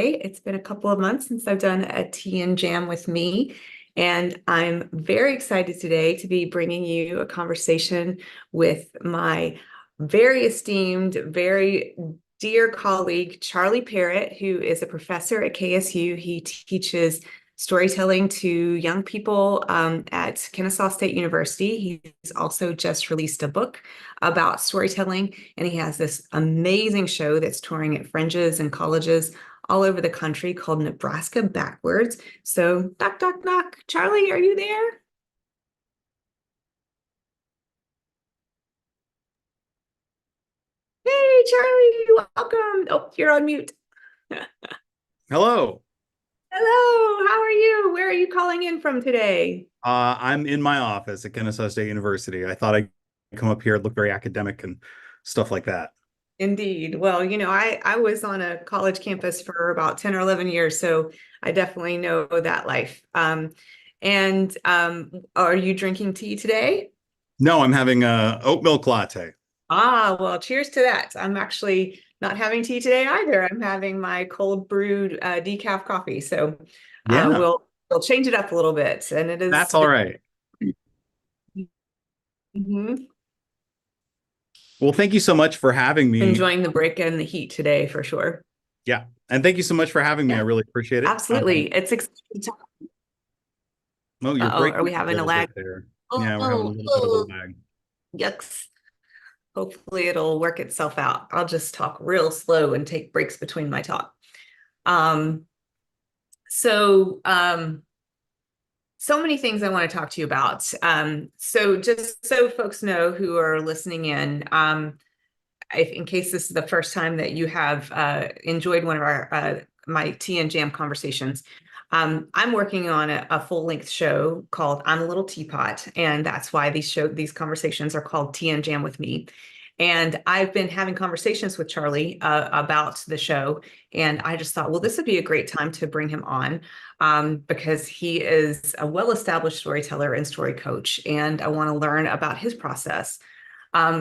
It's been a couple of months since I've done a tea and jam with me, and I'm very excited today to be bringing you a conversation with my very esteemed, very dear colleague, Charlie Parrott, who is a professor at KSU. He teaches storytelling to young people at Kennesaw State University. He's also just released a book about storytelling, and he has this amazing show that's touring at fringes and colleges all over the country called Nebraska Backwards. So, knock, knock, knock. Charlie, are you there? Hey, Charlie, welcome. Oh, you're on mute. Hello. Hello, how are you? Where are you calling in from today? I'm in my office at Kennesaw State University. I thought I'd come up here, look very academic and stuff like that. Indeed. Well, I was on a college campus for about 10 or 11 years, so I definitely know that life. And are you drinking tea today? No, I'm having a oat milk latte. Ah, well, cheers to that. I'm actually not having tea today either. I'm having my cold brewed decaf coffee. So Yeah, we'll change it up a little bit. And it that's is all right. Mhm. Well, thank you so much for having me. Enjoying the break and the heat today for sure. Yeah, and thank you so much for having me. I Yeah, really appreciate it. absolutely. It's exciting. Oh, you're Uh-oh, are breaking we up a having a little bit lag? there. Yeah, we're having a Oh, little bit of a oh, lag. yucks. Hopefully it'll work itself out. I'll just talk real slow and take breaks between my talk. Um, so um, so many things I want to talk to you about. So just so folks know who are listening in, in case this is the first time that you have enjoyed one of our my tea and jam conversations, I'm working on a full length show called "I'm a Little Teapot," and that's why these conversations are called Tea and Jam with me. And I've been having conversations with Charlie about the show, and I just thought, well, this would be a great time to bring him on because he is a well-established storyteller and story coach, and I want to learn about his process.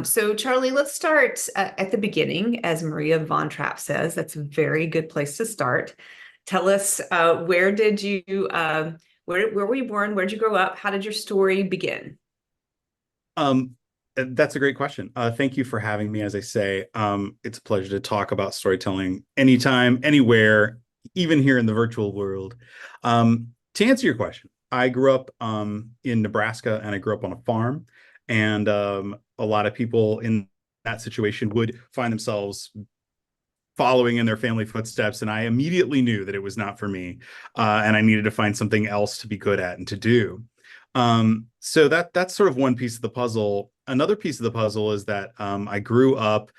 So, Charlie, let's start at the beginning. As Maria Von Trapp says, that's a very good place to start. Tell us, where were you born? Where did you grow up? How did your story begin? Um, that's a great question. Thank you for having me. As I say, it's a pleasure to talk about storytelling anytime, anywhere, even here in the virtual world. To answer your question, I grew up in Nebraska and I grew up on a farm. And a lot of people in that situation would find themselves following in their family footsteps. And I immediately knew that it was not for me. And I needed to find something else to be good at and to do. So that's sort of one piece of the puzzle. Another piece of the puzzle is that I grew up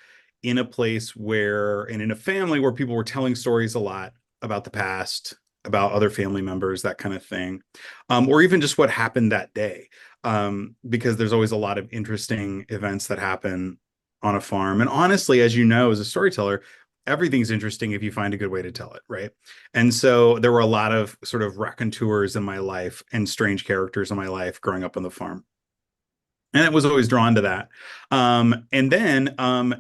in a place where, and in a family where people were telling stories a lot about the past, about other family members, that kind of thing, or even just what happened that day, because there's always a lot of interesting events that happen on a farm. And honestly, as you know, as a storyteller, everything's interesting if you find a good way to tell it, right? And so there were a lot of sort of raconteurs in my life and strange characters in my life growing up on the farm. And I was always drawn to that. And then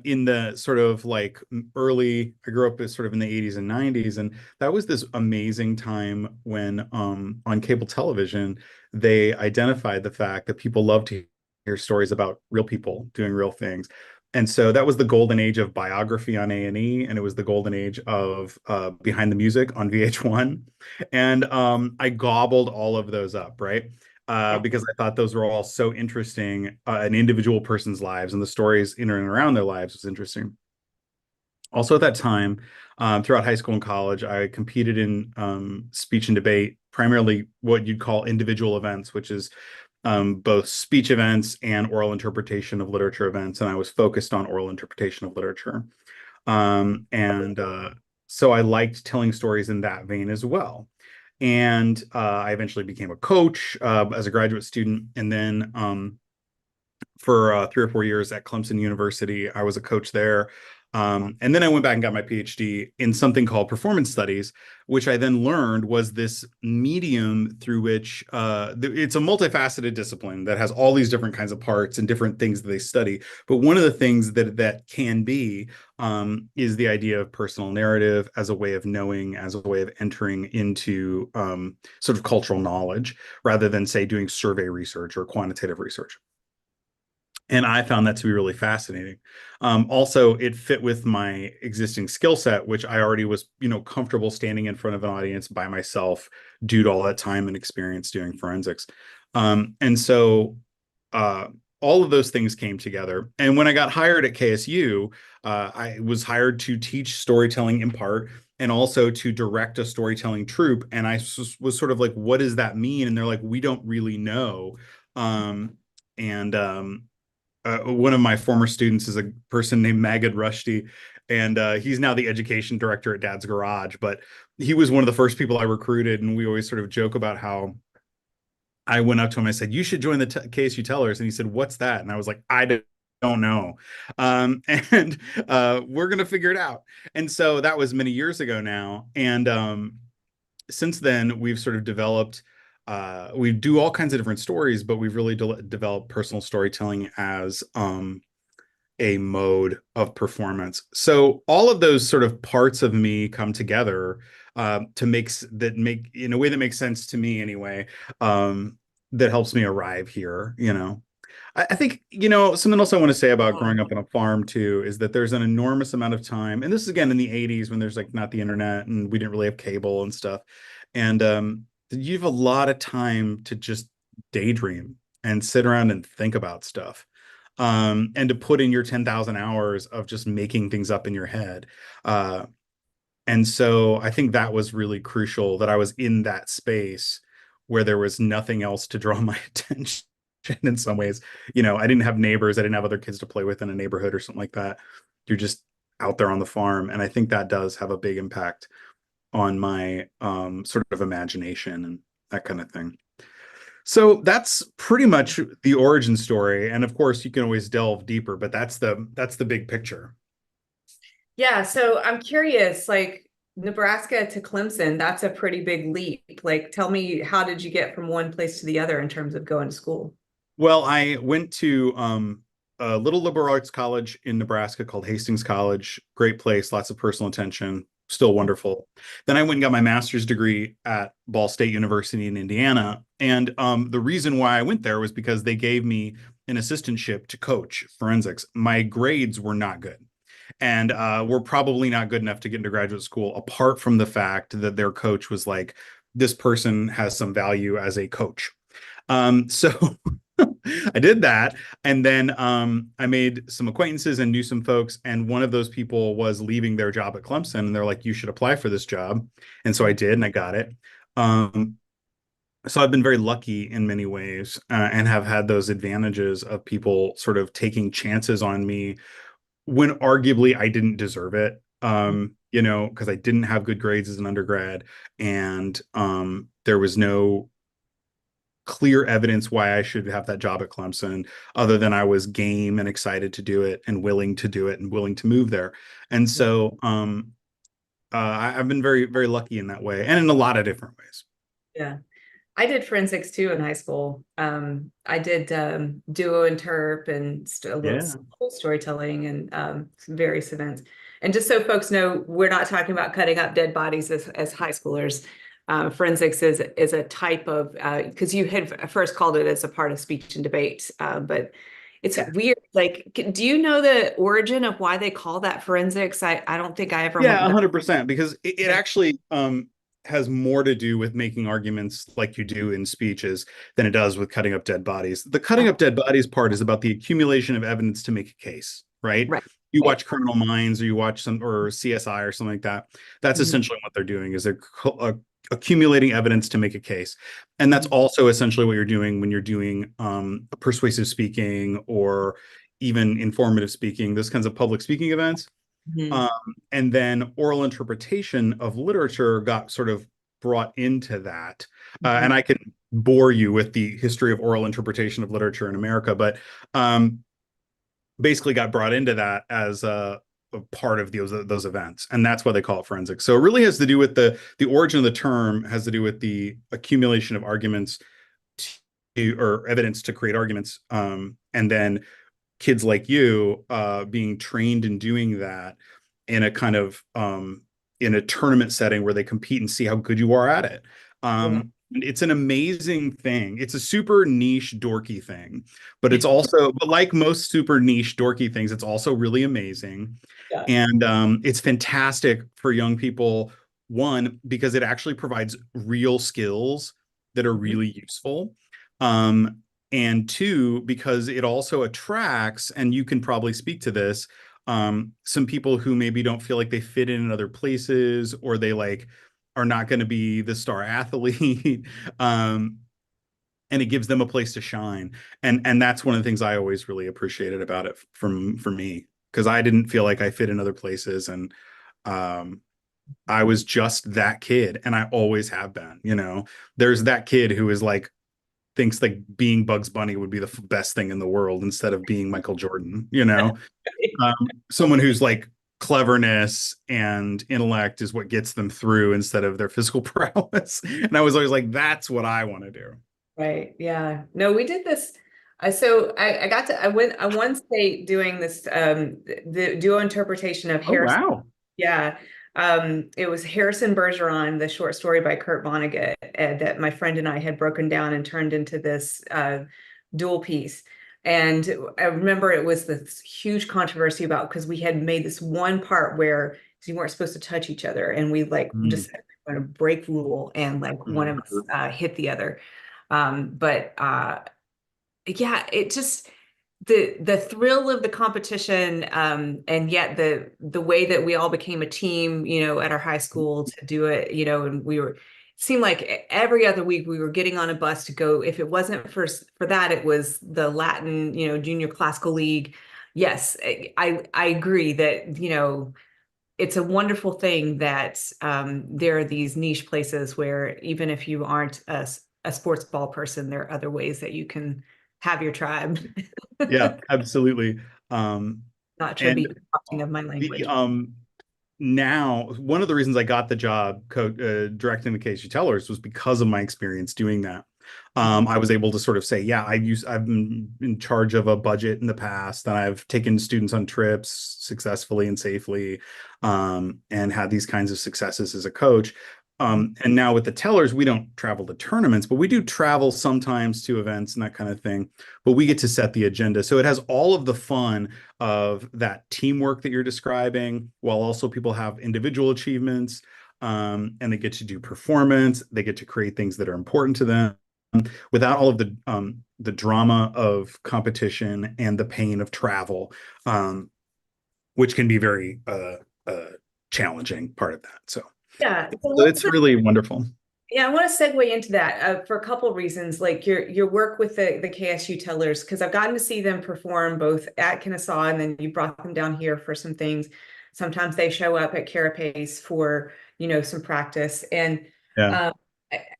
in the sort of like early, I grew up sort of in the 80s and 90s. And that was this amazing time when on cable television, they identified the fact that people love to hear stories about real people doing real things. And so that was the golden age of biography on A&E, and it was the golden age of Behind the Music on VH1. And I gobbled all of those up, right? Yeah. Because I thought those were all so interesting, an individual person's lives and the stories in and around their lives was interesting. Also, at that time, throughout high school and college, I competed in speech and debate, primarily what you'd call individual events, which is both speech events and oral interpretation of literature events. And I was focused on oral interpretation of literature. And so I liked telling stories in that vein as well. And I eventually became a coach as a graduate student. And then for 3 or 4 years at Clemson University, I was a coach there. And then I went back and got my PhD in something called performance studies, which I then learned was this medium through which it's a multifaceted discipline that has all these different kinds of parts and different things that they study. But one of the things that can be is the idea of personal narrative as a way of knowing, as a way of entering into sort of cultural knowledge, rather than, say, doing survey research or quantitative research. And I found that to be really fascinating. Also, it fit with my existing skill set, which I already was, comfortable standing in front of an audience by myself due to all that time and experience doing forensics. And so all of those things came together. And when I got hired at KSU, I was hired to teach storytelling in part and also to direct a storytelling troupe. And I was sort of like, what does that mean? And they're like, we don't really know. And one of my former students is a person named Magid Rushdie, and he's now the education director at Dad's Garage. But he was one of the first people I recruited, and we always sort of joke about how I went up to him. I said, "You should join the KSU Tellers," and he said, "What's that?" And I was like, "I don't know," and we're gonna figure it out. And so that was many years ago now, and since then we've sort of developed. We do all kinds of different stories, but we've really developed personal storytelling as a mode of performance. So all of those sort of parts of me come together to make in a way that makes sense to me anyway. That helps me arrive here. I think, something else I want to say about growing up on a farm too is that there's an enormous amount of time, and this is again in the 80s when there's like not the internet and we didn't really have cable and stuff. And you have a lot of time to just daydream and sit around and think about stuff. And to put in your 10,000 hours of just making things up in your head. And so I think that was really crucial that I was in that space where there was nothing else to draw my attention in some ways. I didn't have neighbors. I didn't have other kids to play with in a neighborhood or something like that. You're just out there on the farm. And I think that does have a big impact on my sort of imagination and that kind of thing. So that's pretty much the origin story. And of course, you can always delve deeper, but that's the big picture. Yeah, so I'm curious, like Nebraska to Clemson, that's a pretty big leap. Like, tell me, how did you get from one place to the other in terms of going to school? Well, I went to a little liberal arts college in Nebraska called Hastings College. Great place, lots of personal attention, still wonderful. Then I went and got my master's degree at Ball State University in Indiana. And the reason why I went there was because they gave me an assistantship to coach forensics. My grades were not good. And were probably not good enough to get into graduate school, apart from the fact that their coach was like, this person has some value as a coach. So I did that. And then I made some acquaintances and knew some folks. And one of those people was leaving their job at Clemson. And they're like, you should apply for this job. And so I did, and I got it. So I've been very lucky in many ways and have had those advantages of people sort of taking chances on me when arguably I didn't deserve it. Because I didn't have good grades as an undergrad, and there was no clear evidence why I should have that job at Clemson, other than I was game and excited to do it and willing to do it and willing to move there. And so I've been very, very lucky in that way, and in a lot of different ways. Yeah. I did forensics too in high school. I did duo and terp and a little storytelling and some various events. And just so folks know, we're not talking about cutting up dead bodies as high schoolers. Forensics is a type of, because you had first called it as a part of speech and debate, but it's weird. Like, do you know the origin of why they call that forensics? I don't think I ever. Yeah, 100%, because it actually has more to do with making arguments like you do in speeches than it does with cutting up dead bodies. The cutting up dead bodies part is about the accumulation of evidence to make a case, right? Right. You watch Criminal Minds, or you watch or CSI or something like that. That's essentially what they're doing, is they're accumulating evidence to make a case. And that's also essentially what you're doing when you're doing persuasive speaking or even informative speaking, those kinds of public speaking events. And then oral interpretation of literature got sort of brought into that. And I can bore you with the history of oral interpretation of literature in America, but basically got brought into that as a part of those events, and that's why they call it forensics. So it really has to do with the origin of the term has to do with the accumulation of arguments or evidence to create arguments, and then kids like you being trained in doing that in a kind of in a tournament setting where they compete and see how good you are at it. Yeah. It's an amazing thing. It's a super niche dorky thing, but but like most super niche dorky things, it's also really amazing. Yeah. And it's fantastic for young people, one, because it actually provides real skills that are Mhm. really useful. Um, and two, because it also attracts, and you can probably speak to this, some people who maybe don't feel like they fit in other places, or they like are not going to be the star athlete. um, and it gives them a place to shine. And that's one of the things I always really appreciated about it for me, because I didn't feel like I fit in other places. And um, I was just that kid, and I always have been. There's that kid who is like thinks like being Bugs Bunny would be the best thing in the world instead of being Michael Jordan. Someone who's like cleverness and intellect is what gets them through instead of their physical prowess. And I was always like, that's what I want to do. Right. Yeah. No, we did this. I went, I won state doing this, the duo interpretation of Oh, Harrison. wow. Yeah. It was Harrison Bergeron, the short story by Kurt Vonnegut, that my friend and I had broken down and turned into this dual piece. And I remember it was this huge controversy about because we had made this one part where you weren't supposed to touch each other, and we like Mm. just going to break rule, and like one of us hit the other. But yeah, it just the thrill of the competition, and yet the way that we all became a team, at our high school to do it, and it seemed like every other week we were getting on a bus to go. If it wasn't for that, it was the Latin, junior classical league. Yes, I agree that, it's a wonderful thing that there are these niche places where even if you aren't a sports ball person, there are other ways that you can have your tribe. Yeah, absolutely. Um, Not to and be talking of my the language. now one of the reasons I got the job directing the KSU Tellers was because of my experience doing that. Mhm. I was able to sort of say, yeah, I've been in charge of a budget in the past, and I've taken students on trips successfully and safely, and had these kinds of successes as a coach. And now with the Tellers, we don't travel to tournaments, but we do travel sometimes to events and that kind of thing. But we get to set the agenda. So it has all of the fun of that teamwork that you're describing, while also people have individual achievements, and they get to do performance. They get to create things that are important to them without all of the drama of competition and the pain of travel, which can be very challenging part of that. So Yeah. So it's really wonderful. yeah, I want to segue into that for a couple of reasons, like your work with the KSU Tellers, because I've gotten to see them perform both at Kennesaw, and then you brought them down here for some things. Sometimes they show up at Carapace for, some practice. And Yeah.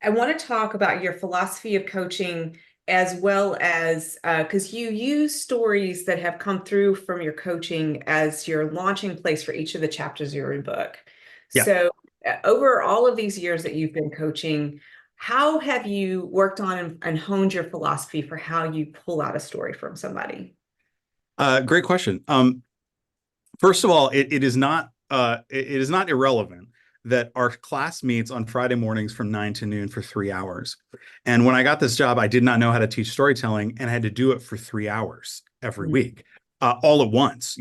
I want to talk about your philosophy of coaching, as well as because you use stories that have come through from your coaching as your launching place for each of the chapters of your book. Yeah. So over all of these years that you've been coaching, how have you worked on and honed your philosophy for how you pull out a story from somebody? Great question. First of all, it is not irrelevant that our class meets on Friday mornings from 9 to noon for 3 hours. And when I got this job, I did not know how to teach storytelling, and I had to do it for 3 hours every Mhm. week, all at once.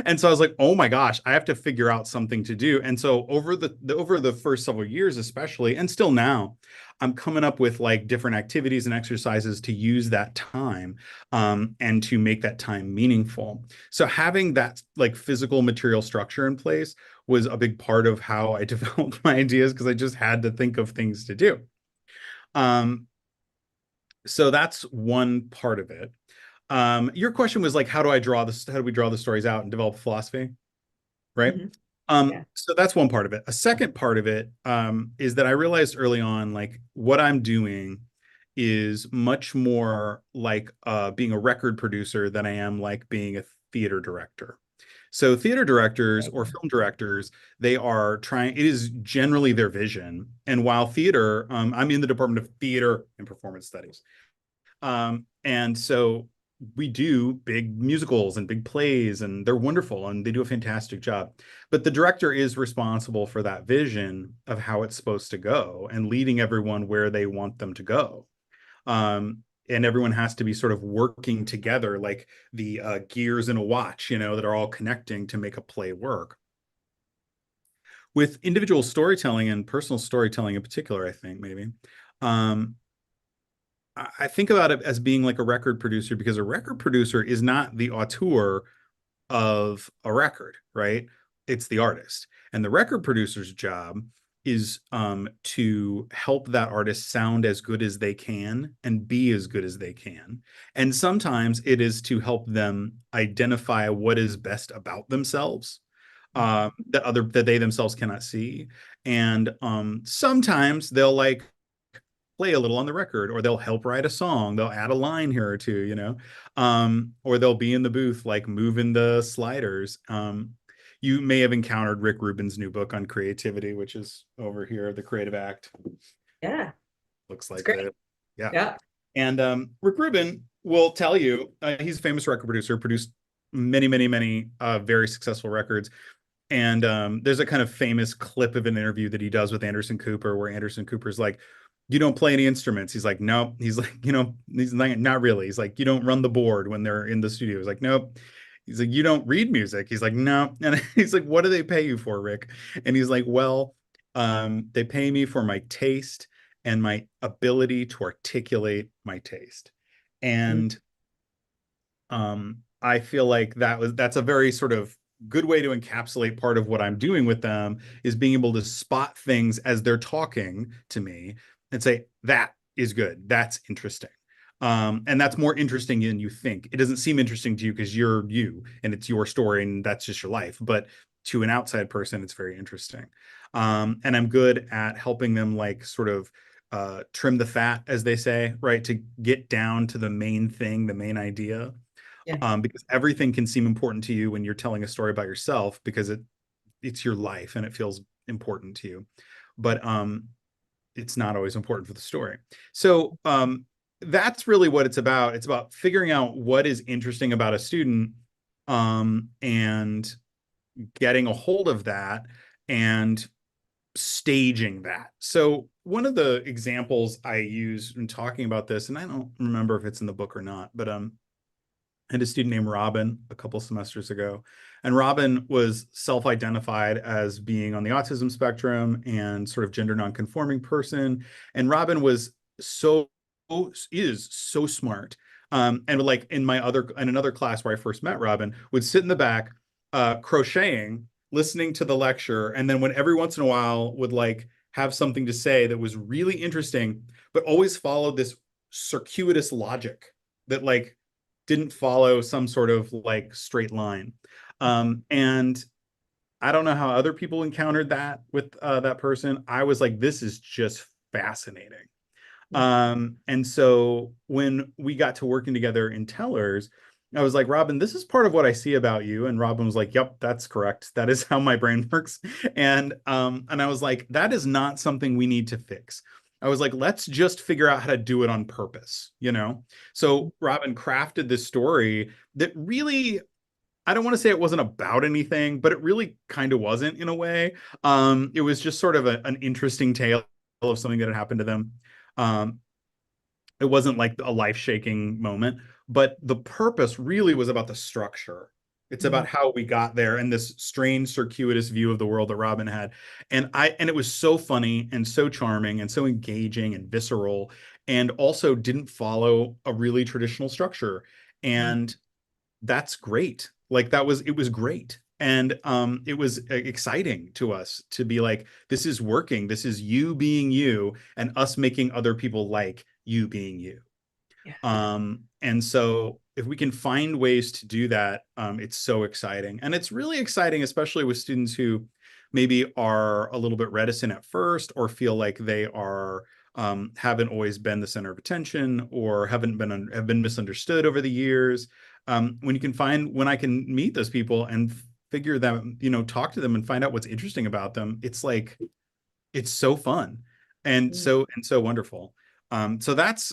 And so I was like, oh my gosh, I have to figure out something to do. And so over the first several years, especially, and still now, I'm coming up with like different activities and exercises to use that time, and to make that time meaningful. So having that like physical material structure in place was a big part of how I developed my ideas, because I just had to think of things to do. Um, so that's one part of it. Your question was like, how do we draw the stories out and develop philosophy? Right. Mhm. Yeah. So that's one part of it. A second part of it, is that I realized early on, like what I'm doing is much more like being a record producer than I am like being a theater director. So theater directors Okay. or film directors, they are trying, it is generally their vision. And while theater, I'm in the Department of Theater and Performance Studies. And so we do big musicals and big plays, and they're wonderful and they do a fantastic job. But the director is responsible for that vision of how it's supposed to go and leading everyone where they want them to go. And everyone has to be sort of working together like the gears in a watch, that are all connecting to make a play work. With individual storytelling and personal storytelling in particular, I think maybe um, I think about it as being like a record producer, because a record producer is not the auteur of a record, right? It's the artist. And the record producer's job is to help that artist sound as good as they can and be as good as they can. And sometimes it is to help them identify what is best about themselves, that they themselves cannot see. And sometimes they'll like play a little on the record, or they'll help write a song, they'll add a line here or two, or they'll be in the booth like moving the sliders. You may have encountered Rick Rubin's new book on creativity, which is over here, The Creative Act. Yeah, Looks it's like great. that. Yeah. Yeah. And Rick Rubin will tell you, he's a famous record producer, produced many, many, many very successful records. And there's a kind of famous clip of an interview that he does with Anderson Cooper, where Anderson Cooper's like, you don't play any instruments. He's like, no. He's like, he's like, not really. He's like, you don't run the board when they're in the studio. He's like, nope. He's like, you don't read music. He's like, no. And he's like, what do they pay you for, Rick? And he's like, well, they pay me for my taste and my ability to articulate my taste. Mm. And I feel like that's a very sort of good way to encapsulate part of what I'm doing with them, is being able to spot things as they're talking to me and say, that is good. That's interesting. And that's more interesting than you think. It doesn't seem interesting to you because you're you and it's your story and that's just your life. But to an outside person, it's very interesting. And I'm good at helping them like sort of trim the fat, as they say, right? To get down to the main thing, the main idea, Yeah. because everything can seem important to you when you're telling a story about yourself, because it's your life and it feels important to you, but it's not always important for the story. So that's really what it's about. It's about figuring out what is interesting about a student, and getting a hold of that and staging that. So one of the examples I use in talking about this, and I don't remember if it's in the book or not, but I had a student named Robin a couple semesters ago, and Robin was self-identified as being on the autism spectrum and sort of gender nonconforming person. And Robin was so is so smart. And like in another class where I first met Robin, would sit in the back, crocheting, listening to the lecture, and then when every once in a while would like have something to say that was really interesting, but always followed this circuitous logic that like didn't follow some sort of like straight line. And I don't know how other people encountered that with that person. I was like, this is just fascinating. And so when we got to working together in Tellers, I was like, Robin, this is part of what I see about you. And Robin was like, yep, that's correct. That is how my brain works. And I was like, that is not something we need to fix. I was like, let's just figure out how to do it on purpose, you know? So Robin crafted this story that really, I don't want to say it wasn't about anything, but it really kind of wasn't in a way. It was just sort of an interesting tale of something that had happened to them. Um, it wasn't like a life-shaking moment, but the purpose really was about the structure. It's Mhm. about how we got there and this strange circuitous view of the world that Robin had. And it was so funny and so charming and so engaging and visceral, and also didn't follow a really traditional structure. Mhm. And that's great. Like it was great. And it was exciting to us to be like, this is working. This is you being you and us making other people like you being you. Yeah. And so if we can find ways to do that, it's so exciting. And it's really exciting, especially with students who maybe are a little bit reticent at first, or feel like they are haven't always been the center of attention, or have been misunderstood over the years. When I can meet those people and figure them, talk to them and find out what's interesting about them, it's like it's so fun and Mm. so wonderful. So that's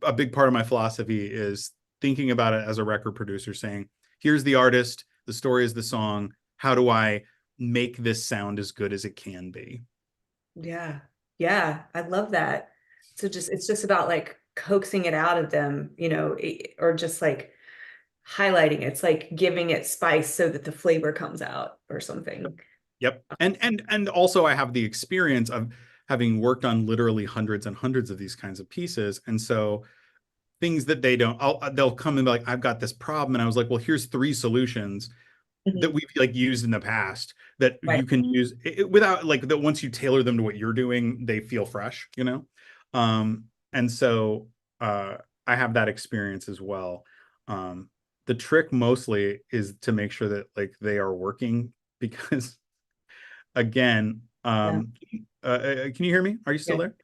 a big part of my philosophy, is thinking about it as a record producer, saying, here's the artist, the story is the song. How do I make this sound as good as it can be? Yeah. Yeah. I love that. So it's just about like coaxing it out of them, or just like highlighting it. It's like giving it spice so that the flavor comes out or something. Yep. And also I have the experience of having worked on literally hundreds and hundreds of these kinds of pieces. And so things that they'll come and be like, I've got this problem. And I was like, well, here's three solutions that Mhm. we've like used in the past that Right. you can use without like that. Once you tailor them to what you're doing, they feel fresh. And so I have that experience as well. Um, the trick mostly is to make sure that like they are working, because again, Yeah. can you hear me? Are you still Yeah. there?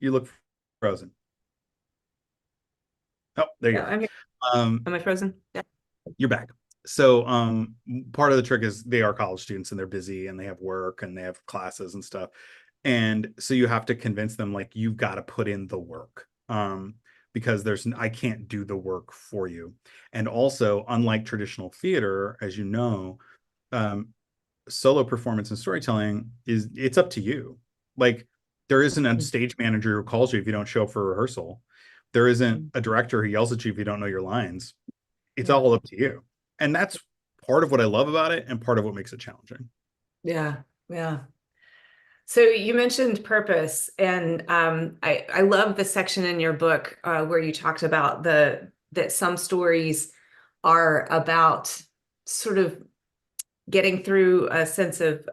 You look frozen. Oh, there you Yeah. are. I'm here. Um, Am I frozen? Yeah. you're back. So part of the trick is they are college students and they're busy and they have work and they have classes and stuff. And so you have to convince them like you've got to put in the work. Because I can't do the work for you. And also, unlike traditional theater, as you know, um, solo performance and storytelling it's up to you. Like there isn't a stage manager who calls you if you don't show up for rehearsal. There isn't Mhm. a director who yells at you if you don't know your lines. It's Yeah. all up to you. And that's part of what I love about it and part of what makes it challenging. Yeah. Yeah. So you mentioned purpose, and I love the section in your book where you talked about that some stories are about sort of getting through a sense of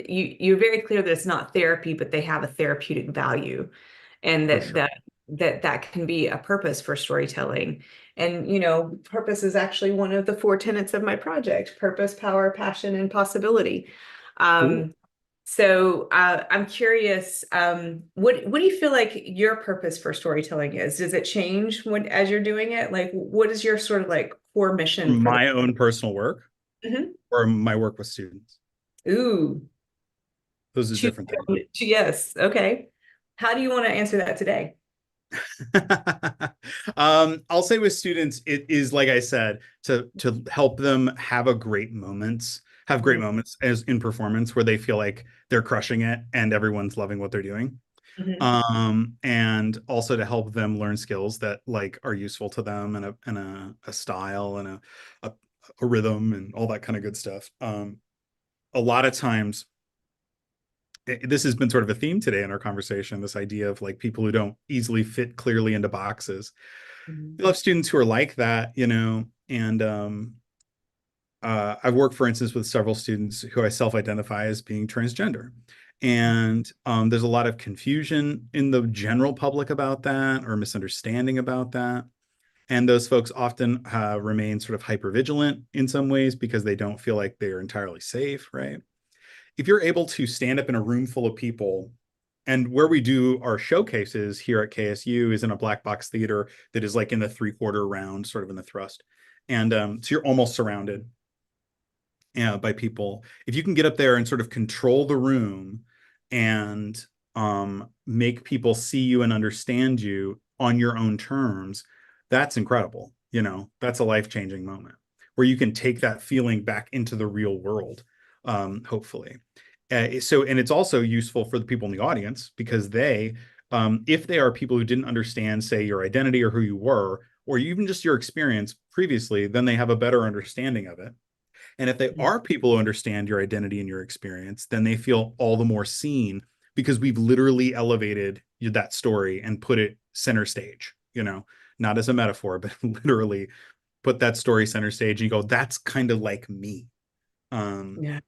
you're very clear that it's not therapy, but they have a therapeutic value, and For that sure. that can be a purpose for storytelling. And purpose is actually one of the four tenets of my project: purpose, power, passion, and possibility. Cool. Um, I'm curious, what do you feel like your purpose for storytelling is? Does it change as you're doing it? Like, what is your sort of like core mission for the? My own personal work Mhm. or my work with students. Ooh, Those are choose different things. yes. Okay. How do you want to answer that today? I'll say with students, it is like I said, to help them have great Mhm. moments as in performance where they feel like they're crushing it and everyone's loving what they're doing. Mhm. And also to help them learn skills that like are useful to them, and a style and a, a rhythm and all that kind of good stuff. A lot of times this has been sort of a theme today in our conversation, this idea of like people who don't easily fit clearly into boxes. Mhm. We love students who are like that, and I've worked, for instance, with several students who I self-identify as being transgender. And there's a lot of confusion in the general public about that, or misunderstanding about that. And those folks often remain sort of hypervigilant in some ways because they don't feel like they're entirely safe, right? If you're able to stand up in a room full of people, and where we do our showcases here at KSU is in a black box theater that is like in the 3/4 round, sort of in the thrust. And so you're almost surrounded by people. If you can get up there and sort of control the room and make people see you and understand you on your own terms, that's incredible. That's a life-changing moment where you can take that feeling back into the real world, hopefully. And it's also useful for the people in the audience because if they are people who didn't understand, say, your identity or who you were, or even just your experience previously, then they have a better understanding of it. And if they are people who understand your identity and your experience, then they feel all the more seen because we've literally elevated that story and put it center stage, not as a metaphor, but literally put that story center stage and you go, that's kind of like me. Um, Yeah.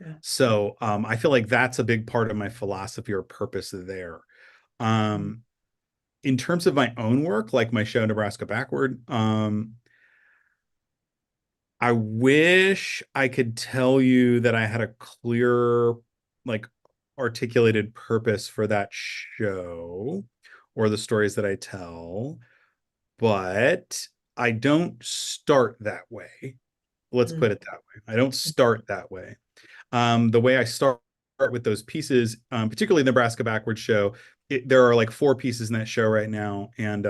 Yeah. so I feel like that's a big part of my philosophy or purpose there. Mhm. Um, in terms of my own work, like my show, Nebraska Backward, I wish I could tell you that I had a clear, like, articulated purpose for that show or the stories that I tell, but I don't start that way. Let's Mm, put it that way. I don't start that way. The way I start with those pieces, particularly the Nebraska Backward show, there are like 4 pieces in that show right now, and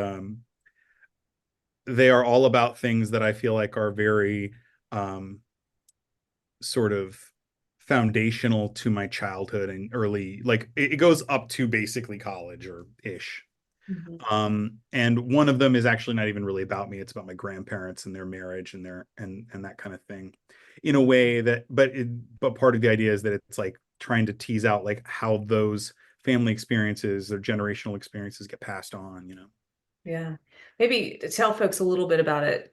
they are all about things that I feel like are very um, sort of foundational to my childhood and early, like it goes up to basically college or ish. mhm, And one of them is actually not even really about me. It's about my grandparents and their marriage and their and that kind of thing, in a way that, but part of the idea is that it's like trying to tease out like how those family experiences or generational experiences get passed on, you know. yeah. Maybe to tell folks a little bit about it.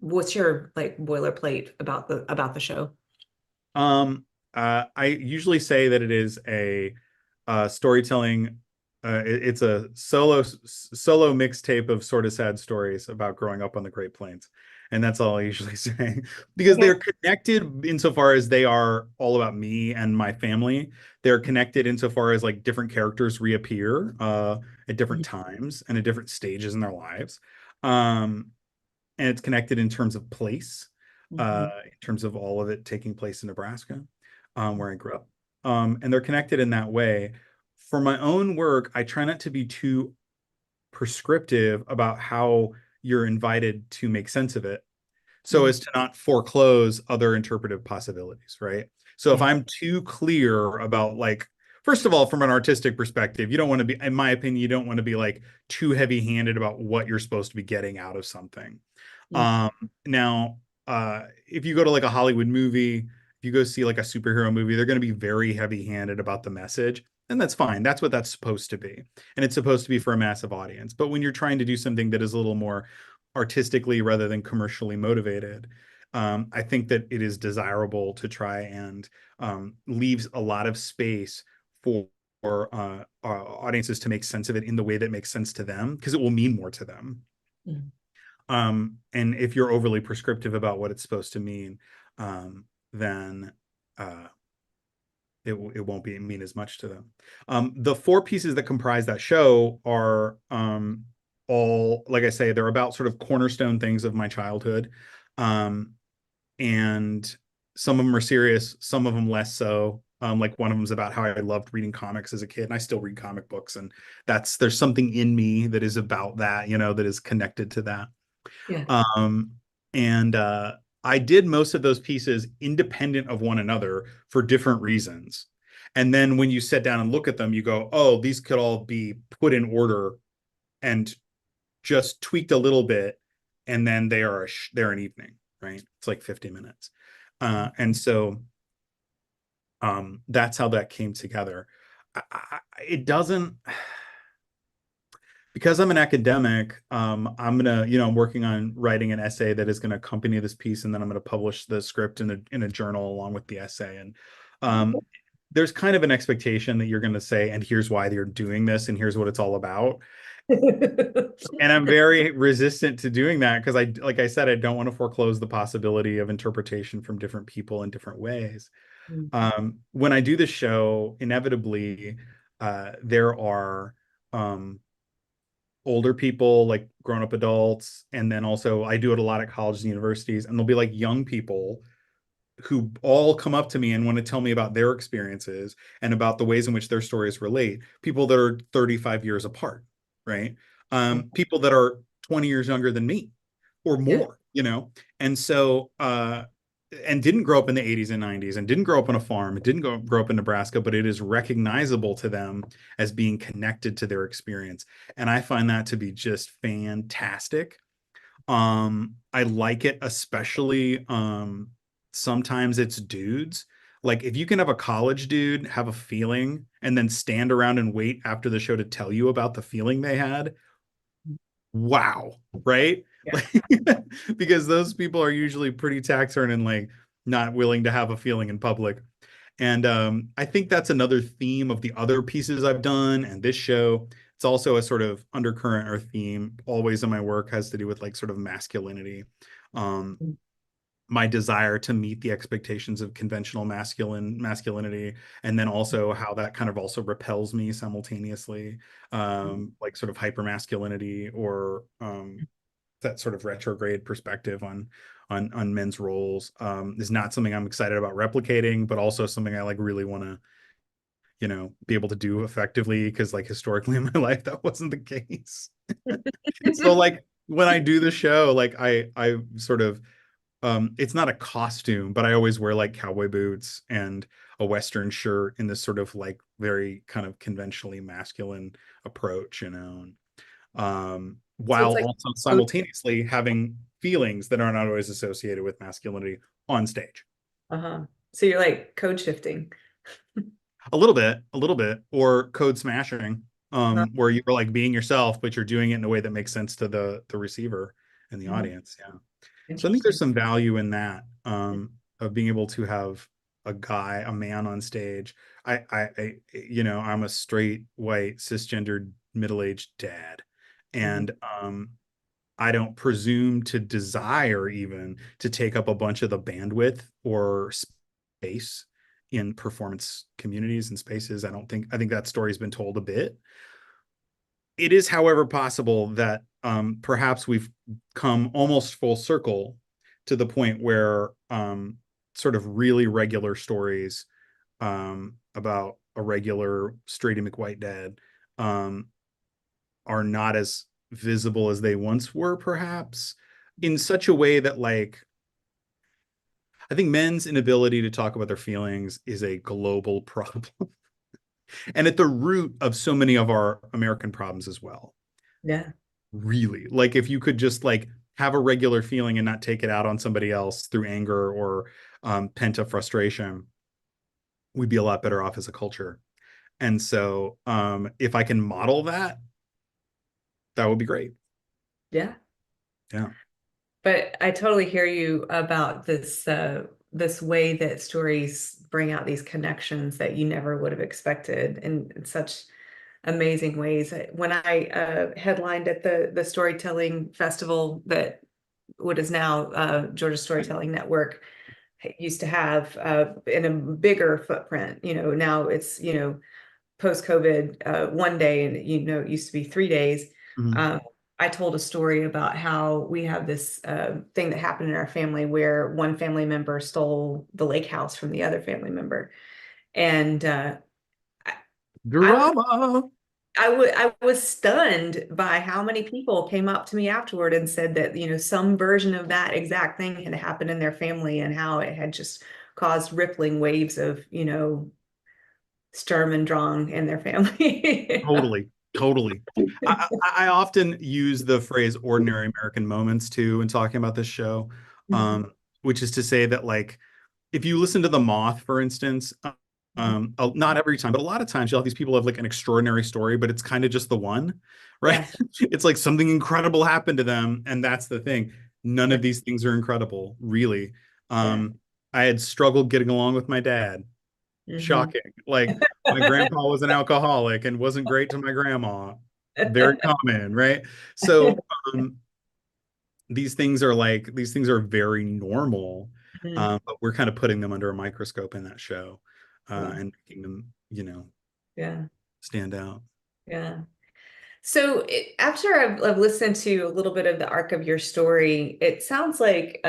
What's your like boilerplate about the show? Um, I usually say that it is a storytelling. It's a solo mixtape of sort of sad stories about growing up on the Great Plains, and that's all I usually say because Okay. they're connected insofar as they are all about me and my family. They're connected insofar as like different characters reappear at different times and at different stages in their lives. Um, and it's connected in terms of place, Mhm, in terms of all of it taking place in Nebraska, where I grew up. And they're connected in that way. For my own work, I try not to be too prescriptive about how you're invited to make sense of it, so mhm. as to not foreclose other interpretive possibilities, right? So if Yeah. I'm too clear about like, first of all, from an artistic perspective, you don't want to be, in my opinion, you don't want to be like too heavy-handed about what you're supposed to be getting out of something. Mhm, Now, if you go to like a Hollywood movie, if you go see like a superhero movie, they're going to be very heavy-handed about the message, and that's fine. That's what that's supposed to be, and it's supposed to be for a massive audience. But when you're trying to do something that is a little more artistically rather than commercially motivated, I think that it is desirable to try and leaves a lot of space for audiences to make sense of it in the way that makes sense to them, because it will mean more to them. mhm, And if you're overly prescriptive about what it's supposed to mean, then uh, it won't be mean as much to them. The 4 pieces that comprise that show are all, like I say, they're about sort of cornerstone things of my childhood. Um, and some of them are serious, some of them less so. Like one of them is about how I loved reading comics as a kid, and I still read comic books, and there's something in me that is about that, you know, that is connected to that. yeah. Um, and I did most of those pieces independent of one another for different reasons. And then when you sit down and look at them, you go, oh, these could all be put in order and just tweaked a little bit. And then they're an evening, right? It's like 50 minutes. And so that's how that came together. It doesn't, because I'm an academic, I'm gonna, you know, I'm working on writing an essay that is going to accompany this piece, and then I'm going to publish the script in a journal along with the essay. And um, there's kind of an expectation that you're going to say, and here's why they're doing this, and here's what it's all about. And I'm very resistant to doing that because like I said, I don't want to foreclose the possibility of interpretation from different people in different ways. When I do the show, inevitably, there are um, older people, like grown up adults, and then also I do it a lot at colleges and universities, and there'll be like young people who all come up to me and want to tell me about their experiences and about the ways in which their stories relate. People that are 35 years apart, right? People that are 20 years younger than me or Yeah. more, you know? And so, and didn't grow up in the 80s and 90s and didn't grow up on a farm, didn't grow up in Nebraska, but it is recognizable to them as being connected to their experience. And I find that to be just fantastic. I like it, especially sometimes it's dudes. Like if you can have a college dude have a feeling and then stand around and wait after the show to tell you about the feeling they had, wow, right? Yeah. Like because those people are usually pretty taciturn and like not willing to have a feeling in public. And I think that's another theme of the other pieces I've done and this show. It's also a sort of undercurrent or theme always in my work has to do with like sort of masculinity. Um, my desire to meet the expectations of conventional masculinity, and then also how that kind of also repels me simultaneously, like sort of hyper masculinity or that sort of retrograde perspective on men's roles is not something I'm excited about replicating, but also something I like really want to, be able to do effectively, because like historically in my life that wasn't the case. So like when I do the show, like I sort of it's not a costume, but I always wear like cowboy boots and a Western shirt in this sort of like very kind of conventionally masculine approach, So while it's like also coach. simultaneously having feelings that are not always associated with masculinity on stage. Uh-huh. So you're like code shifting. A little bit, or code smashing, Uh, where you're like being yourself, but you're doing it in a way that makes sense to the receiver and the mhm. audience. Yeah. So I think there's Interesting. some value in that, of being able to have a man on stage. I'm a straight, white, cisgendered, middle-aged dad, Mhm. and I don't presume to desire even to take up a bunch of the bandwidth or space in performance communities and spaces. I think that story's been told a bit. It is, however, possible that perhaps we've come almost full circle to the point where sort of really regular stories about a regular straight McWhite dad um, are not as visible as they once were, perhaps, in such a way that, like, I think men's inability to talk about their feelings is a global problem and at the root of so many of our American problems as well. Yeah. Really, like if you could just like have a regular feeling and not take it out on somebody else through anger or pent up frustration, we'd be a lot better off as a culture. And so if I can model that, that would be great. Yeah. Yeah. But I totally hear you about this way that stories bring out these connections that you never would have expected in such amazing ways. When I headlined at the storytelling festival that what is now Georgia Storytelling Network used to have in a bigger footprint. Now it's, post COVID, one day, and it used to be 3 days. Mhm. Um, I told a story about how we have this thing that happened in our family where one family member stole the lake house from the other family member, and I, I was Drama. I was stunned by how many people came up to me afterward and said that, some version of that exact thing had happened in their family and how it had just caused rippling waves of, Sturm and Drang in their family. Totally, totally. I often use the phrase ordinary American moments too in talking about this show, Mhm. which is to say that, like, if you listen to The Moth, for instance, not every time, but a lot of times you'll have these people have like an extraordinary story, but it's kind of just the one, right? Yeah. It's like something incredible happened to them, and that's the thing. None of these things are incredible, really. Yeah. I had struggled getting along with my dad. Hmm. Shocking. Like my grandpa was an alcoholic and wasn't great to my grandma. Very common, right? So um, these things are very normal, Mhm. but we're kind of putting them under a microscope in that show Yeah. and making them, Yeah. stand out. Yeah. So after I've listened to a little bit of the arc of your story, it sounds like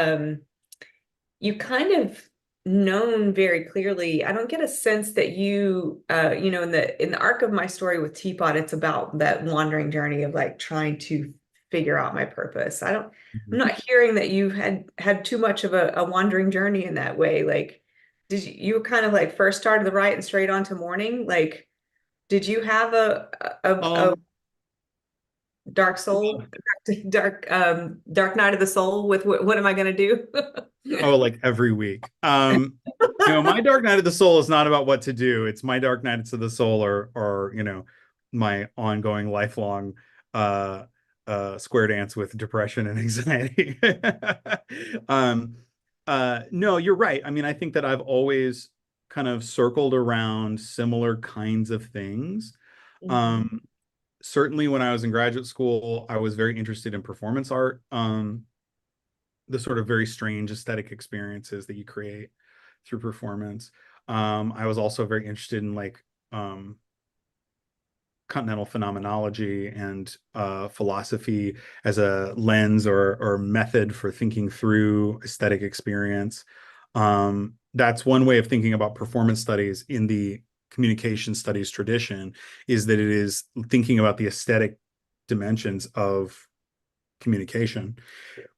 you kind of known very clearly. I don't get a sense that you in the arc of my story with Teapot, it's about that wandering journey of like trying to figure out my purpose. I'm Mhm. not hearing that you had too much of a wandering journey in that way. Like, you kind of like first started the right and straight on to morning? Like, did you have a Um, dark soul, dark night of the soul with what am I going to do? oh, like every week. My dark night of the soul is not about what to do. It's my dark nights of the soul, or my ongoing lifelong uh square dance with depression and anxiety. um no, you're right. I mean, I think that I've always kind of circled around similar kinds of things. Mhm. Um Certainly when I was in graduate school, I was very interested in performance art. The sort of very strange aesthetic experiences that you create through performance. I was also very interested in like continental phenomenology and philosophy as a lens or method for thinking through aesthetic experience. That's one way of thinking about performance studies in the communication studies tradition, is that it is thinking about the aesthetic dimensions of communication,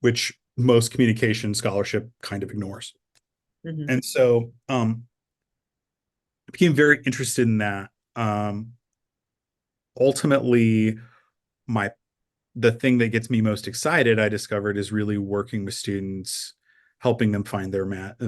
which most communication scholarship kind of ignores. Mhm. And so I became very interested in that. Ultimately, my the thing that gets me most excited, I discovered, is really working with students, helping them find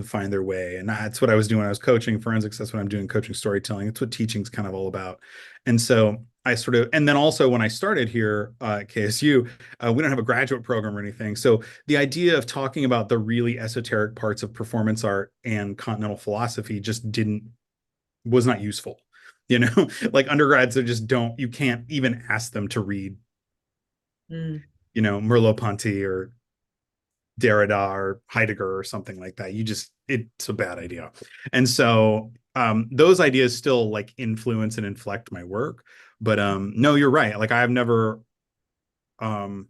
find their way. And that's what I was doing when I was coaching forensics. That's what I'm doing coaching storytelling. It's what teaching's kind of all about. And so I sort of, and then also when I started here at KSU, we don't have a graduate program or anything. So the idea of talking about the really esoteric parts of performance art and continental philosophy just was not useful. You know, like undergrads, they just don't, you can't even ask them to read, Mm. you know, Merleau-Ponty or Derrida or Heidegger or something like that. It's a bad idea. And so those ideas still like influence and inflect my work. But no, you're right. Like I've never um,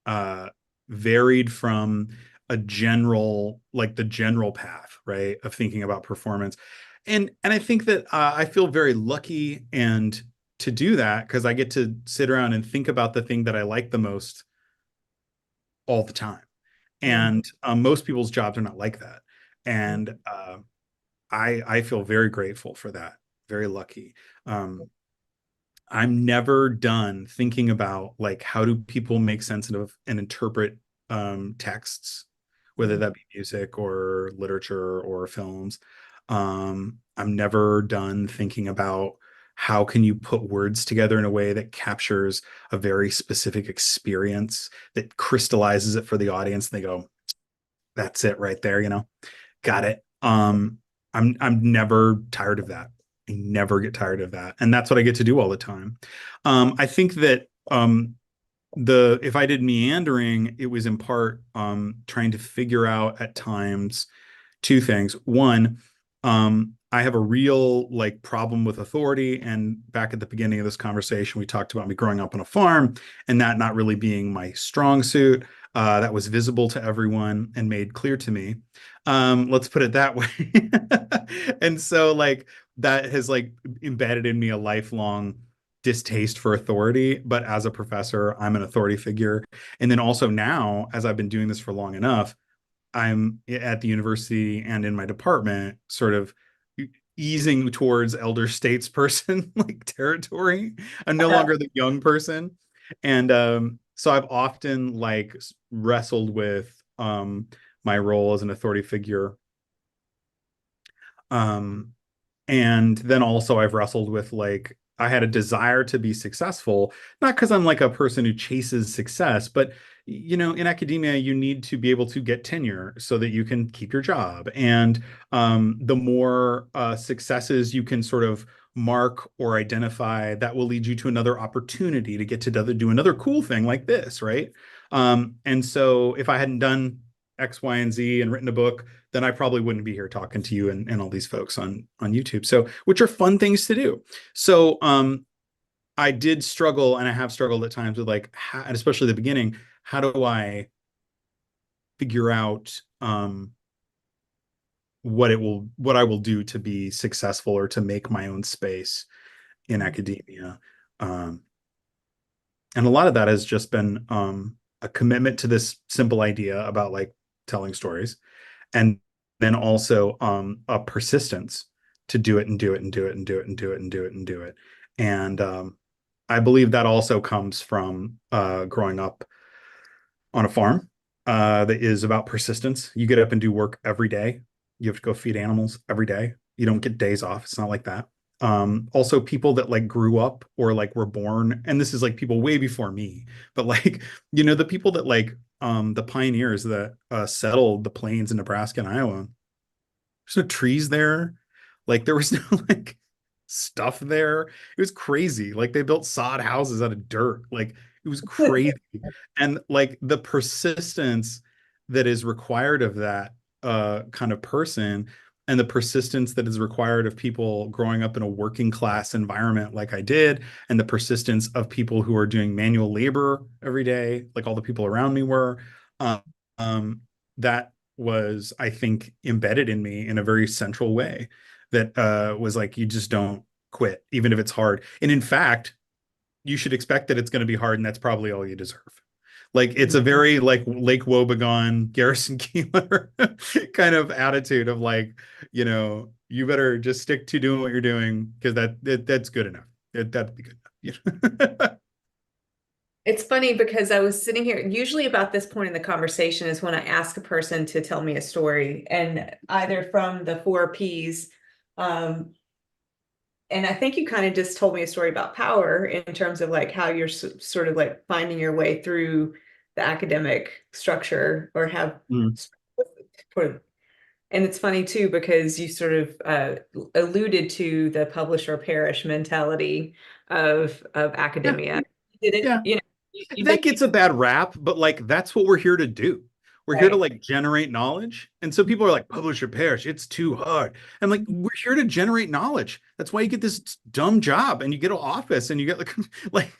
uh, varied from the general path, right, of thinking about performance. And I think that I feel very lucky and to do that because I get to sit around and think about the thing that I like the most all the time. Mm. And most people's jobs are not like that. Mm. And I feel very grateful for that. Very lucky. I'm never done thinking about like how do people make sense of and interpret texts, whether Mm. that be music or literature or films. I'm never done thinking about how can you put words together in a way that captures a very specific experience that crystallizes it for the audience. And they go, that's it right there, you know, got it. I'm never tired of that. I never get tired of that. And that's what I get to do all the time. I think that the if I did meandering, it was in part trying to figure out at times two things. One, I have a real like problem with authority. And back at the beginning of this conversation, we talked about me growing up on a farm and that not really being my strong suit. That was visible to everyone and made clear to me. Let's put it that way. And so like that has like embedded in me a lifelong distaste for authority, but as a professor, I'm an authority figure. And then also now, as I've been doing this for long enough, I'm at the university and in my department, sort of easing towards elder statesperson like territory. I'm no longer the young person. And so I've often like wrestled with my role as an authority figure. Um, and then also I've wrestled with like I had a desire to be successful, not because I'm like a person who chases success, but you know, in academia, you need to be able to get tenure so that you can keep your job. And the more successes you can sort of mark or identify, that will lead you to another opportunity to get to do another cool thing like this, right? And so if I hadn't done X, Y, and Z and written a book, then I probably wouldn't be here talking to you and all these folks on YouTube. So, which are fun things to do. So, I did struggle, and I have struggled at times with like, and especially the beginning. How do I figure out what I will do to be successful or to make my own space in Mm. academia? Um, and a lot of that has just been a commitment to this simple idea about like telling stories and then also a persistence to do it and do it and do it and do it and do it and do it and do it. And I believe that also comes from growing up on a farm that is about persistence. You get up and do work every day. You have to go feed animals every day. You don't get days off. It's not like that. Also people that like grew up or like were born, and this is like people way before me, but like, you know, the people that like the pioneers that settled the plains in Nebraska and Iowa. There's no trees there. Like there was no like stuff there. It was crazy. Like they built sod houses out of dirt. Like it was crazy. And like the persistence that is required of that kind of person and the persistence that is required of people growing up in a working class environment like I did, and the persistence of people who are doing manual labor every day, like all the people around me were, um, that was, I think, embedded in me in a very central way that was like, you just don't quit, even if it's hard. And in fact, you should expect that it's going to be hard, and that's probably all you deserve. Like it's a very like Lake Wobegon, Garrison Keillor kind of attitude of like, you better just stick to doing what you're doing because that's good enough. That'd be good enough. It's funny because I was sitting here, usually about this point in the conversation is when I ask a person to tell me a story, and either from the four P's, um, and I think you kind of just told me a story about power in terms of like how you're sort of like finding your way through the academic structure or have, Mm. and it's funny too, because you sort of alluded to the publisher perish mentality of Yeah, academia. You didn't, yeah. you That did gets a bad rap, but like that's what we're here to do. We're here to right. like generate knowledge. And so people are like, publish or perish, it's too hard. I'm like, we're here to generate knowledge. That's why you get this dumb job and you get an office and you get like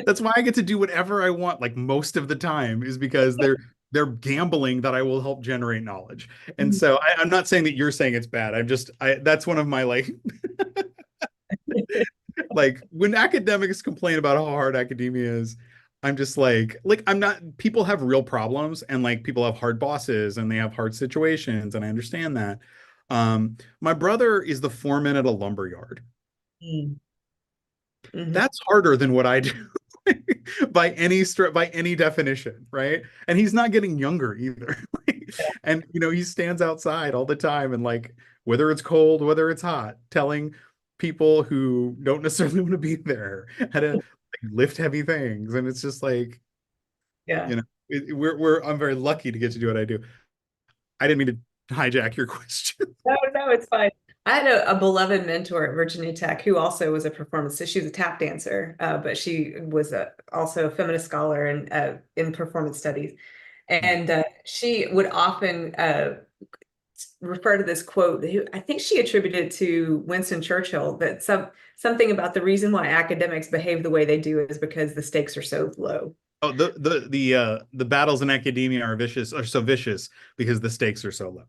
that's why I get to do whatever I want, like most of the time, is because they're gambling that I will help generate knowledge. And Mhm. so I'm not saying that you're saying it's bad. I that's one of my like when academics complain about how hard academia is, I'm just like I'm not, people have real problems and like people have hard bosses and they have hard situations, and I understand that. My brother is the foreman at a lumber yard. Mm. Mhm. That's harder than what I do by any definition, right? And he's not getting younger either. And he stands outside all the time and like whether it's cold, whether it's hot, telling people who don't necessarily want to be there how to like, lift heavy things. And it's just like, Yeah. you know, we're I'm very lucky to get to do what I do. I didn't mean to hijack your question. No, no, it's fine. I had a beloved mentor at Virginia Tech who also was a performance. So she was a tap dancer, but she was also a feminist scholar in performance studies. And she would often refer to this quote that I think she attributed to Winston Churchill, that something about the reason why academics behave the way they do is because the stakes are so low. Oh, the battles in academia are so vicious because the stakes are so low.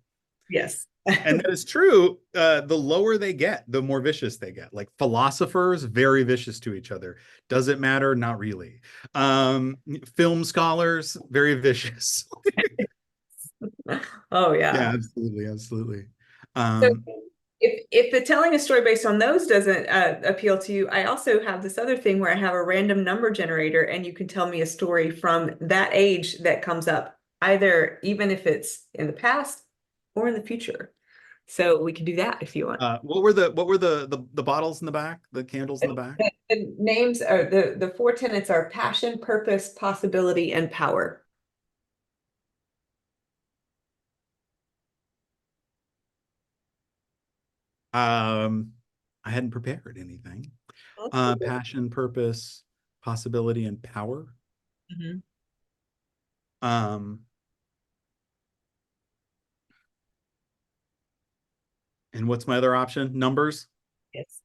Yes. And that is true. The lower they get, the more vicious they get. Like philosophers, very vicious to each other. Does it matter? Not really. Film scholars, very vicious. Oh Yeah, yeah. absolutely, absolutely. So Um, if the telling a story based on those doesn't appeal to you, I also have this other thing where I have a random number generator and you can tell me a story from that age that comes up, either even if it's in the past or in the future. So we can do that if you want. what were the bottles in the back, the candles in the back? The names are the four tenets are passion, purpose, possibility, and power. Um, I hadn't prepared anything. Passion, purpose, possibility, and power. Mhm. Um, and what's my other option? Numbers. Yes.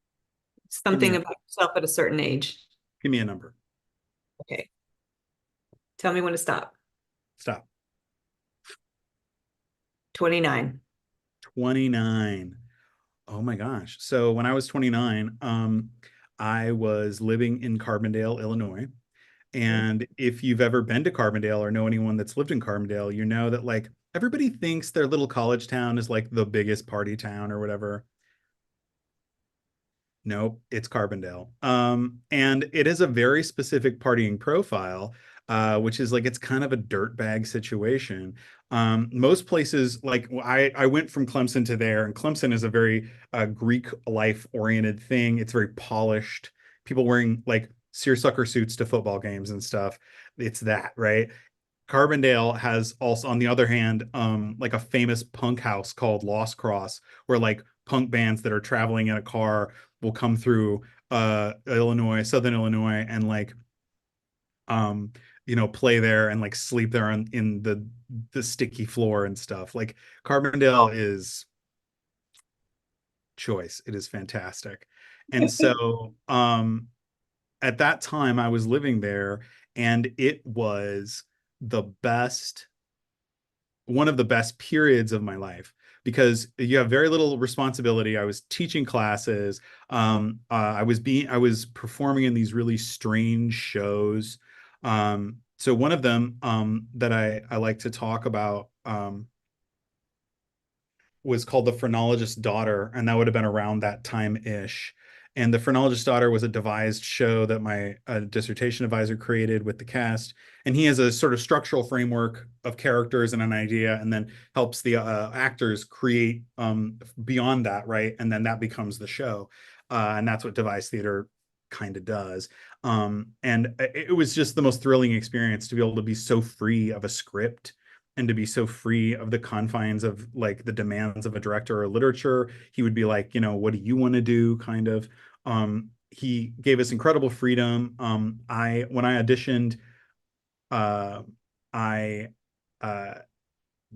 Give me Something a about yourself at a certain age. give me a number. Okay. Tell me when to stop. Stop. 29. 29. Oh my gosh. So when I was 29, I was living in Carbondale, Illinois. Mhm. And if you've ever been to Carbondale or know anyone that's lived in Carbondale, you know that like everybody thinks their little college town is like the biggest party town or whatever. Nope, it's Carbondale. And it is a very specific partying profile, which is like it's kind of a dirtbag situation. Most places, like I went from Clemson to there, and Clemson is a very Greek life oriented thing. It's very polished. People wearing like seersucker suits to football games and stuff. It's that, right? Carbondale has also, on the other hand, like a famous punk house called Lost Cross, where like punk bands that are traveling in a car will come through Illinois, Southern Illinois, and like um play there and like sleep there in the sticky floor and stuff. Like Carbondale is choice. It is fantastic. And so at that time I was living there, and it was the best, one of the best periods of my life, because you have very little responsibility. I was teaching classes. I was performing in these really strange shows. So one of them that I like to talk about was called The Phrenologist's Daughter, and that would have been around that time-ish. And The Phrenologist's Daughter was a devised show that my dissertation advisor created with the cast. And he has a sort of structural framework of characters and an idea, and then helps the actors create beyond that, right? And then that becomes the show. And that's what devised theater kind of does. And it was just the most thrilling experience to be able to be so free of a script, and to be so free of the confines of like the demands of a director or literature. He would be like, what do you want to do? Kind of. He gave us incredible freedom. When I auditioned, uh, I uh,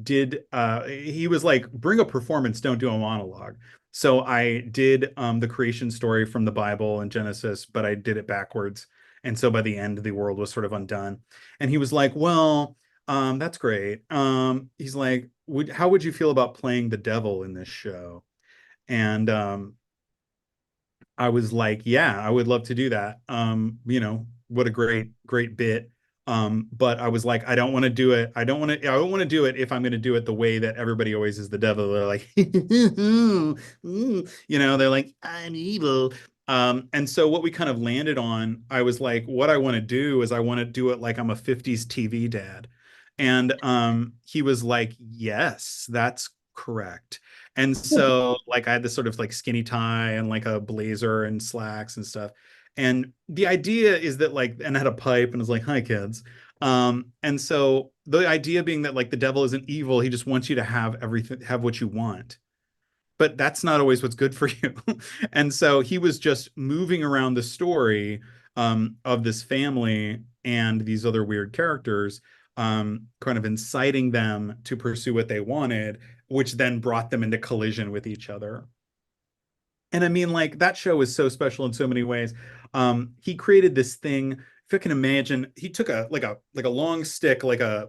did he was like, bring a performance, don't do a monologue. So I did the creation story from the Bible and Genesis, but I did it backwards. And so by the end, the world was sort of undone. And he was like, well, that's great. He's like, how would you feel about playing the devil in this show? And I was like, yeah, I would love to do that. What a great bit. But I was like, I don't want to do it. I don't want to do it if I'm going to do it the way that everybody always is the devil. They're like, they're like, I'm evil. And so what we kind of landed on, I was like, what I want to do is I want to do it like I'm a 50s TV dad. And he was like, yes, that's correct. And so like I had this sort of like skinny tie and like a blazer and slacks and stuff. And the idea is that like, and I had a pipe and was like, hi kids. And so the idea being that like the devil isn't evil, he just wants you to have everything, have what you want. But that's not always what's good for you. And so he was just moving around the story of this family and these other weird characters, kind of inciting them to pursue what they wanted, which then brought them into collision with each other. And I mean, like that show is so special in so many ways. He created this thing. If you can imagine, he took a long stick, like a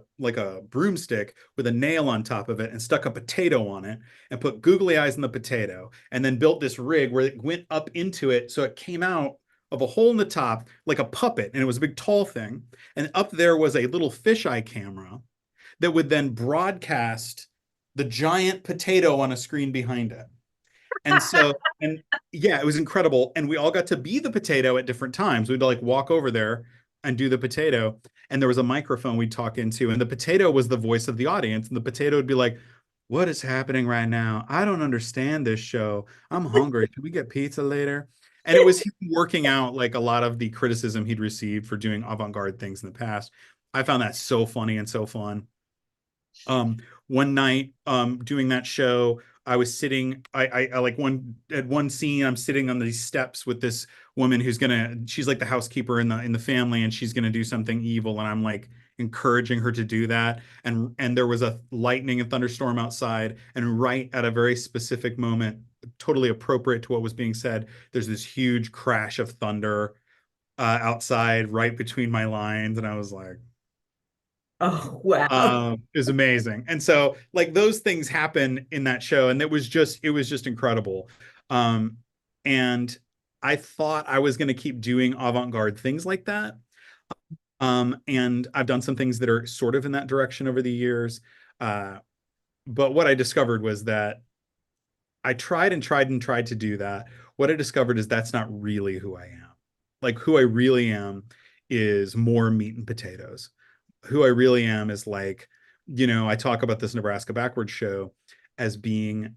broomstick with a nail on top of it, and stuck a potato on it, and put googly eyes in the potato, and then built this rig where it went up into it, so it came out of a hole in the top like a puppet, and it was a big tall thing. And up there was a little fisheye camera that would then broadcast the giant potato on a screen behind it. And so, and yeah, it was incredible. And we all got to be the potato at different times. We'd like walk over there and do the potato. And there was a microphone we'd talk into, and the potato was the voice of the audience. And the potato would be like, what is happening right now? I don't understand this show. I'm hungry. Can we get pizza later? And it was him working out like a lot of the criticism he'd received for doing avant-garde things in the past. I found that so funny and so fun. Um, One night, doing that show, I was sitting, I like one scene, I'm sitting on these steps with this woman she's like the housekeeper in the family, and she's gonna do something evil, and I'm like encouraging her to do that. And there was a lightning and thunderstorm outside, and right at a very specific moment, totally appropriate to what was being said, there's this huge crash of thunder outside right between my lines, and I was like, Oh, wow. it was amazing. And so like those things happen in that show, and it was just incredible. Um, and I thought I was going to keep doing avant-garde things like that. And I've done some things that are sort of in that direction over the years. Uh, but what I discovered was that I tried and tried and tried to do that. What I discovered is that's not really who I am. Like who I really am is more meat and potatoes. Who I really am is like, I talk about this Nebraska Backward show as being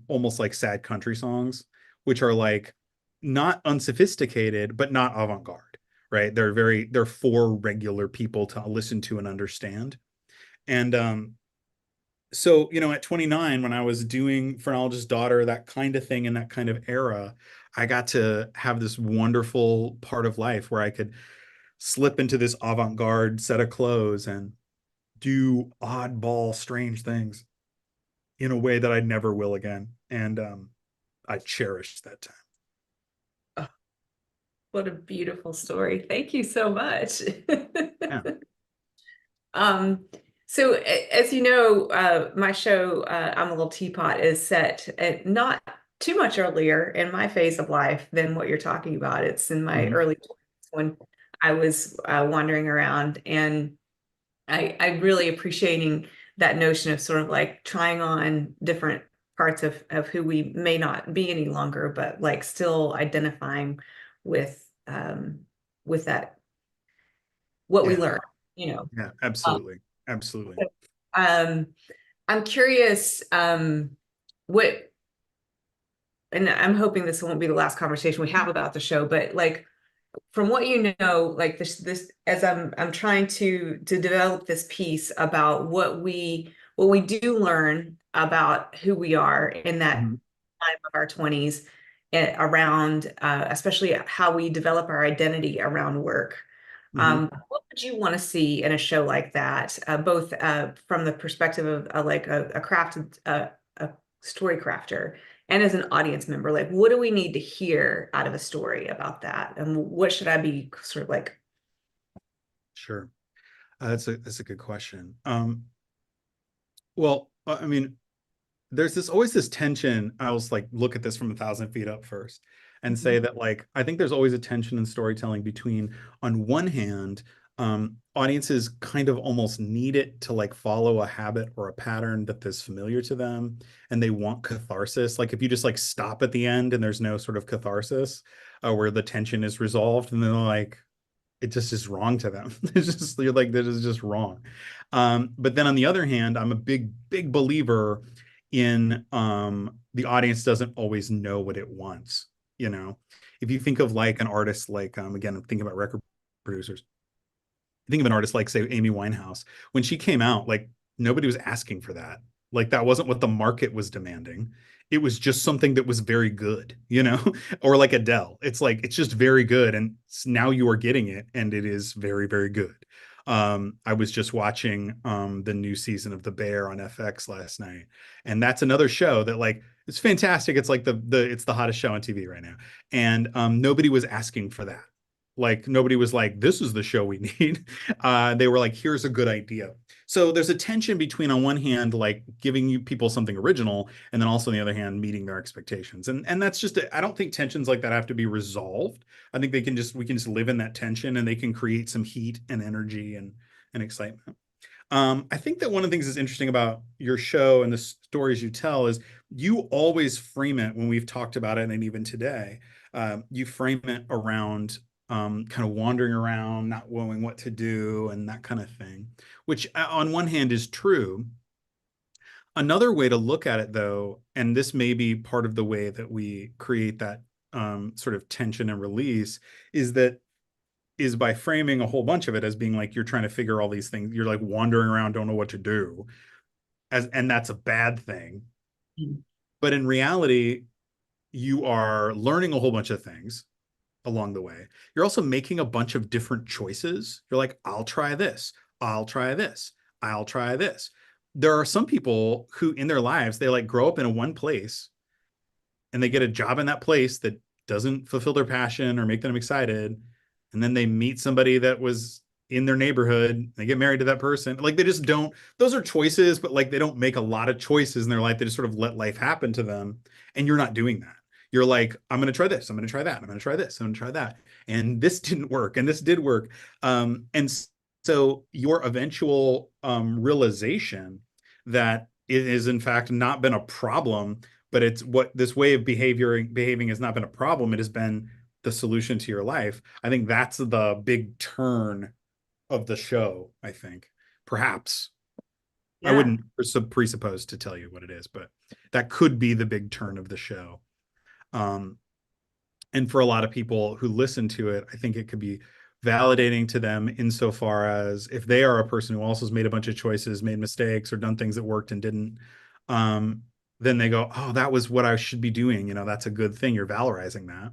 almost like sad country songs, which are like not unsophisticated, but not avant-garde, right? They're for regular people to listen to and understand. And so, at 29, when I was doing Phrenologist's Daughter, that kind of thing in that kind of era, I got to have this wonderful part of life where I could slip into this avant-garde set of clothes and do oddball, strange things in a way that I never will again. And I cherished that time. Oh, what a beautiful story. Thank you so much. Yeah. Um, so as you know, my show, I'm a Little Teapot, is set at not too much earlier in my phase of life than what you're talking about. It's in my Mhm. early 20s when I was wandering around, and I really appreciating that notion of sort of like trying on different parts of who we may not be any longer, but like still identifying with that what we Yeah. learn, you know. Yeah. Um, Absolutely. Absolutely. um, I'm curious, what, and I'm hoping this won't be the last conversation we have about the show, but like from what you know, like this as I'm trying to develop this piece about what we do learn about who we are in that Mhm. time of our 20s, around especially how we develop our identity around work. Mhm. What would you want to see in a show like that, both from the perspective of like a crafted a story crafter and as an audience member? Like, what do we need to hear out of a story about that? And what should I be sort of like? Sure. That's a good question. Well, I mean, there's this always this tension. I was like, look at this from 1,000 feet up first and say Mhm. that like I think there's always a tension in storytelling between, on one hand, audiences kind of almost need it to like follow a habit or a pattern that is familiar to them, and they want catharsis. Like if you just like stop at the end and there's no sort of catharsis, where the tension is resolved, and then like it just is wrong to them. It's just, you're like, this is just wrong. But then on the other hand, I'm a big believer in, the audience doesn't always know what it wants. You know, if you think of like an artist, like, again, I'm thinking about record producers. Think of an artist like, say, Amy Winehouse. When she came out, like nobody was asking for that. Like that wasn't what the market was demanding. It was just something that was very good, you know, or like Adele. It's like it's just very good, and now you are getting it, and it is very, very good. I was just watching the new season of The Bear on FX last night, and that's another show that like it's fantastic. It's like the it's the hottest show on TV right now, and nobody was asking for that. Like nobody was like, this is the show we need. They were like, here's a good idea. So there's a tension between, on one hand, like giving you people something original, and then also on the other hand, meeting their expectations. And that's just, I don't think tensions like that have to be resolved. I think we can just live in that tension, and they can create some heat and energy and excitement. I think that one of the things that's interesting about your show and the stories you tell is you always frame it, when we've talked about it, and even today, you frame it around, kind of wandering around, not knowing what to do, and that kind of thing, which, on one hand is true. Another way to look at it, though, and this may be part of the way that we create that, sort of tension and release, is that is by framing a whole bunch of it as being like you're trying to figure all these things. You're like wandering around, don't know what to do, and that's a bad thing. But in reality, you are learning a whole bunch of things along the way. You're also making a bunch of different choices. You're like, I'll try this, I'll try this, I'll try this. There are some people who in their lives, they like grow up in a one place, and they get a job in that place that doesn't fulfill their passion or make them excited. And then they meet somebody that was in their neighborhood, they get married to that person. Like they just don't, those are choices, but like they don't make a lot of choices in their life. They just sort of let life happen to them. And you're not doing that. You're like, I'm going to try this, I'm going to try that, I'm going to try this, I'm going to try that. And this didn't work, and this did work. And so your eventual, realization that it is in fact not been a problem, but it's what this way of behaving has not been a problem. It has been the solution to your life. I think that's the big turn of the show. I think perhaps I Yeah. wouldn't presuppose to tell you what it is, but that could be the big turn of the show. Um, and for a lot of people who listen to it, I think it could be validating to them insofar as if they are a person who also has made a bunch of choices, made mistakes, or done things that worked and didn't, um, then they go, oh, that was what I should be doing. You know, that's a good thing. You're valorizing that.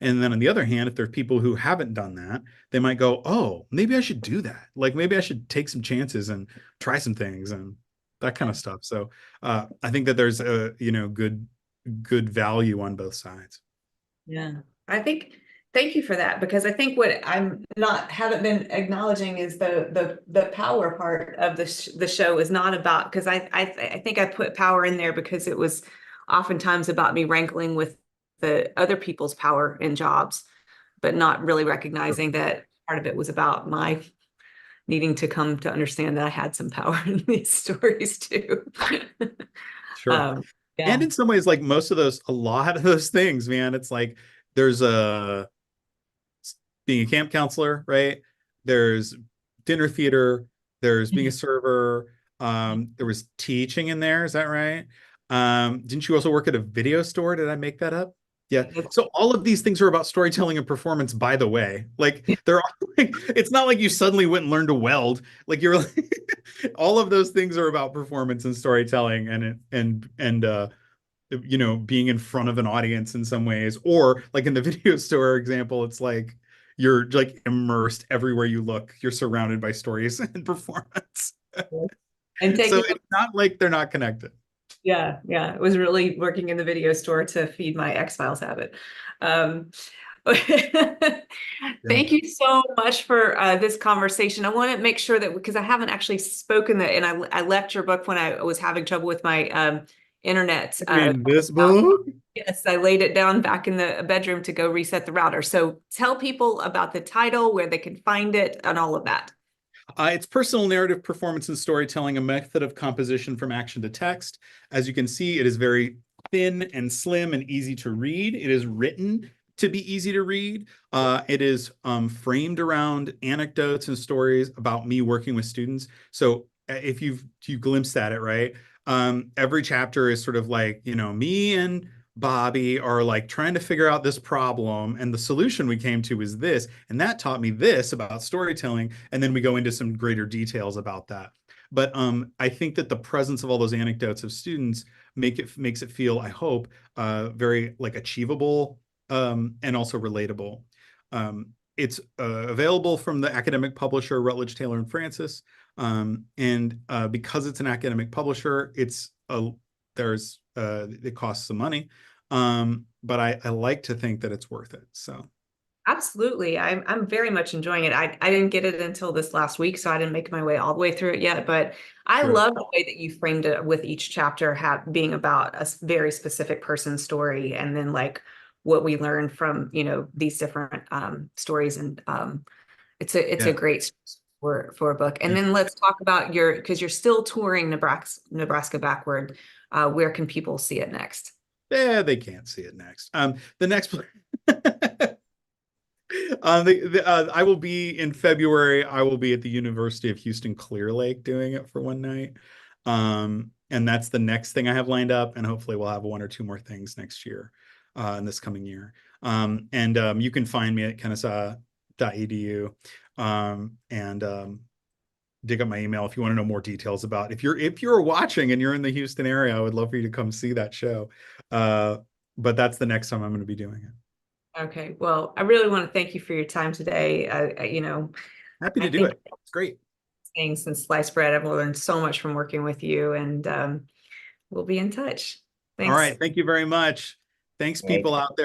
And then on the other hand, if there's people who haven't done that, they might go, oh, maybe I should do that. Like maybe I should take some chances and try some things and that kind of stuff. So I think that there's a, you know, good value on both sides. Yeah, I think, thank you for that, because I think what I'm not, haven't been acknowledging is the power part of the show is not about, because I think I put power in there because it was oftentimes about me wrangling with the other people's power in jobs, but not really recognizing that part of it was about my needing to come to understand that I had some power in these stories too. Sure. Um, And yeah. in some ways, like most of those, a lot of those things, man, it's like there's a being a camp counselor, right? There's dinner theater, there's being a server, there was teaching in there, is that right? Didn't you also work at a video store? Did I make that up? Yeah. So all of these things are about storytelling and performance, by the way. Like they're all like, it's not like you suddenly went and learned to weld. Like you're like all of those things are about performance and storytelling and you know, being in front of an audience in some ways, or like in the video store example, it's like you're like immersed everywhere you look. You're surrounded by stories and performance. And So taking, it's not like they're not connected. yeah, yeah, it was really working in the video store to feed my X-Files habit. Um, Yeah. Thank you so much for this conversation. I want to make sure that, because I haven't actually spoken that, and I left your book when I was having trouble with my internet. I mean, this book. Yes, I laid it down back in the bedroom to go reset the router. So tell people about the title, where they can find it, and all of that. It's personal narrative performance and storytelling, a method of composition from action to text. As you can see, it is very thin and slim and easy to read. It is written to be easy to read. It is framed around anecdotes and stories about me working with students. So if you've glimpsed at it, right? Every chapter is sort of like, you know, me and Bobby are like trying to figure out this problem, and the solution we came to is this, and that taught me this about storytelling, and then we go into some greater details about that. But I think that the presence of all those anecdotes of students makes it feel, I hope, very like achievable and also relatable. It's available from the academic publisher Routledge, Taylor and Francis, and because it's an academic publisher, it's a there's it costs some money, but I like to think that it's worth it. So Absolutely. I'm very much enjoying it. I didn't get it until this last week, so I didn't make my way all the way through it yet, but I sure. love the way that you framed it, with each chapter being about a very specific person's story, and then like what we learn from, you know, these different stories. And it's a Yeah. great for a book. And Yeah. then let's talk about because you're still touring Nebraska Backward. Where can people see it next? Yeah, they can't see it next. The next I will be in February. I will be at the University of Houston Clear Lake doing it for one night. And that's the next thing I have lined up. And hopefully we'll have one or two more things next year, in this coming year. And you can find me at kennesaw.edu, and dig up my email if you want to know more details about if you're watching and you're in the Houston area. I would love for you to come see that show. But that's the next time I'm going to be doing it. Okay, well, I really want to thank you for your time today. You know, Happy I to do think it. It's great. things since sliced bread, I've learned so much from working with you, and we'll be in touch. All Thanks. right. Thank you very much. Thanks, Okay. people out there.